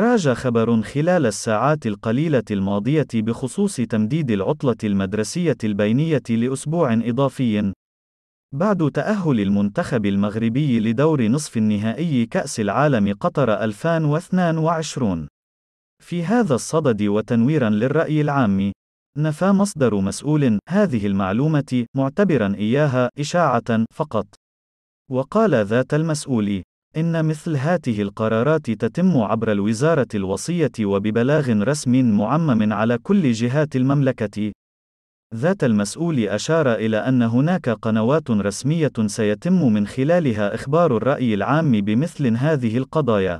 راج خبر خلال الساعات القليلة الماضية بخصوص تمديد العطلة المدرسية البينية لأسبوع إضافي، بعد تأهل المنتخب المغربي لدور نصف النهائي كأس العالم قطر 2022. في هذا الصدد وتنويرا للرأي العام، نفى مصدر مسؤول هذه المعلومة، معتبرا إياها إشاعة فقط. وقال ذات المسؤول إن مثل هذه القرارات تتم عبر الوزارة الوصية وببلاغ رسم معمم على كل جهات المملكة. ذات المسؤول أشار إلى أن هناك قنوات رسمية سيتم من خلالها إخبار الرأي العام بمثل هذه القضايا.